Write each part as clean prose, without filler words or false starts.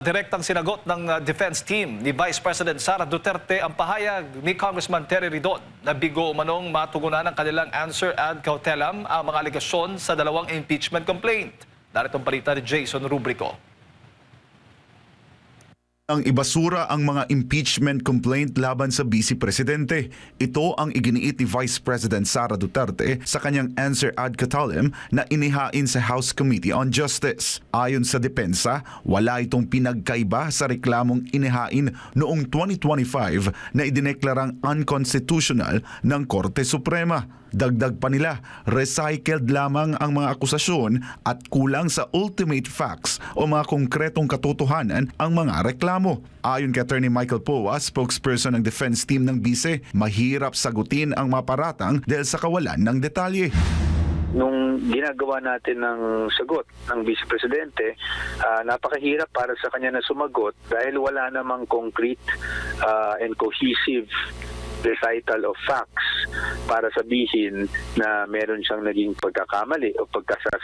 Direktang sinagot ng defense team ni Vice President Sara Duterte ang pahayag ni Congressman Terry Ridon na bigo umanong matugunan ng kanilang answer ad cautelam ang mga alegasyon sa dalawang impeachment complaint. Narito ang balita ni Jason Rubrico. Ang ibasura ang mga impeachment complaint laban sa Vice Presidente. Ito ang iginiit ni Vice President Sara Duterte sa kanyang answer ad cautelam na inihain sa House Committee on Justice. Ayon sa depensa, wala itong pinagkaiba sa reklamong inihain noong 2025 na idineklarang unconstitutional ng Korte Suprema. Dagdag pa nila, recycled lamang ang mga akusasyon at kulang sa ultimate facts o mga konkretong katotohanan ang mga reklamo. Ayon kay Attorney Michael Poa, spokesperson ng defense team ng Vice, mahirap sagutin ang maparatang dahil sa kawalan ng detalye. Nung ginagawa natin ng sagot ng Vice Presidente, napakahirap para sa kanya na sumagot dahil wala namang concrete and cohesive recital of facts para sabihin na meron siyang naging pagkakamali o pagkasala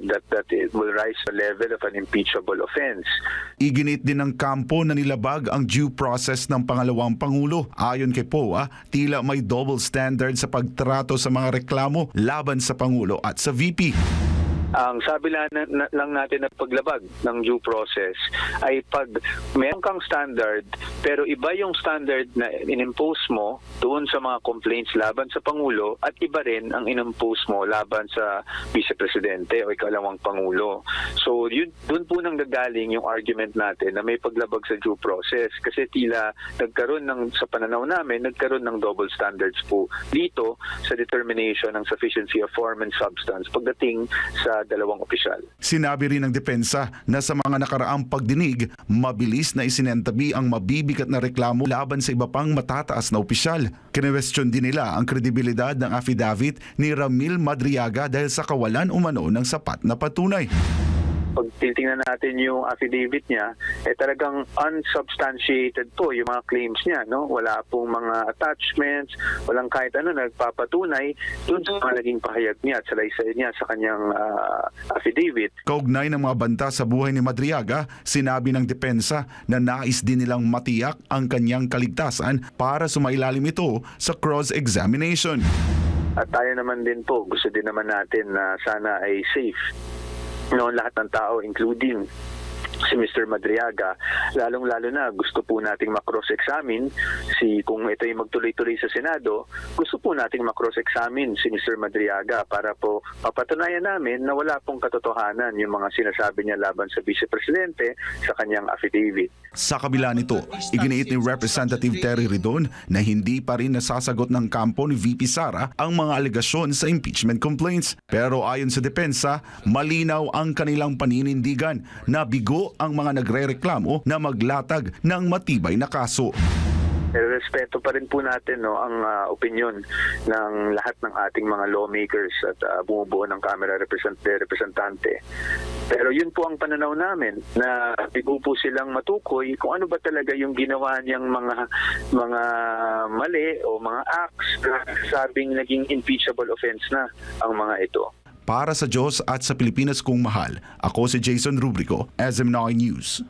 that it will rise to the level of an impeachable offense. Iginit din ng kampo na nilabag ang due process ng pangalawang Pangulo. Ayon kay Poa, tila may double standard sa pagtrato sa mga reklamo laban sa Pangulo at sa VP. Ang sabi lang natin na paglabag ng due process ay pag meron kang standard pero iba yung standard na inimpose mo doon sa mga complaints laban sa Pangulo at iba rin ang inimpose mo laban sa Vice Presidente o ikalawang Pangulo. So doon po nang gagaling yung argument natin na may paglabag sa due process kasi tila nagkaroon sa pananaw namin, nagkaroon ng double standards po dito sa determination ng sufficiency of form and substance pagdating sa dalawang opisyal. Sinabi rin ng depensa na sa mga nakaraang pagdinig, mabilis na isinentabi ang mabibigat na reklamo laban sa iba pang matataas na opisyal. Kinwestiyon din nila ang kredibilidad ng affidavit ni Ramil Madriaga dahil sa kawalan umano ng sapat na patunay. Pag titingnan natin yung affidavit niya, talagang unsubstantiated po yung mga claims niya. No? Wala pong mga attachments, walang kahit ano nagpapatunay doon sa mga naging pahayag niya at salaysay niya sa kanyang affidavit. Kaugnay ng mga banta sa buhay ni Madriaga, sinabi ng depensa na nais din nilang matiyak ang kanyang kaligtasan para sumailalim ito sa cross-examination. At tayo naman din po, gusto din naman natin na sana ay safe. Lahat ng tao, including si Mr. Madriaga, lalong-lalo na gusto po nating makross-examine kung ito ay magtuloy-tuloy sa Senado, gusto po nating makross-examine si Mr. Madriaga para po mapatunayan namin na wala pong katotohanan yung mga sinasabi niya laban sa Vice Presidente sa kanyang affidavit. Sa kabila nito, iginiit ni Representative Terry Ridon na hindi pa rin nasasagot ng kampo ni VP Sara ang mga alegasyon sa impeachment complaints. Pero ayon sa depensa, malinaw ang kanilang paninindigan na bigo ang mga nagrereklamo na maglatag ng matibay na kaso. Respeto pa rin po natin ang opinion ng lahat ng ating mga lawmakers at bumubuo ng Kamara Representante. Pero yun po ang pananaw namin na bigo po silang matukoy kung ano ba talaga yung ginawa niyang mga mali o mga acts na sabing naging impeachable offense na ang mga ito. Para sa Diyos at sa Pilipinas kong mahal, ako si Jason Rubrico, SM9 News.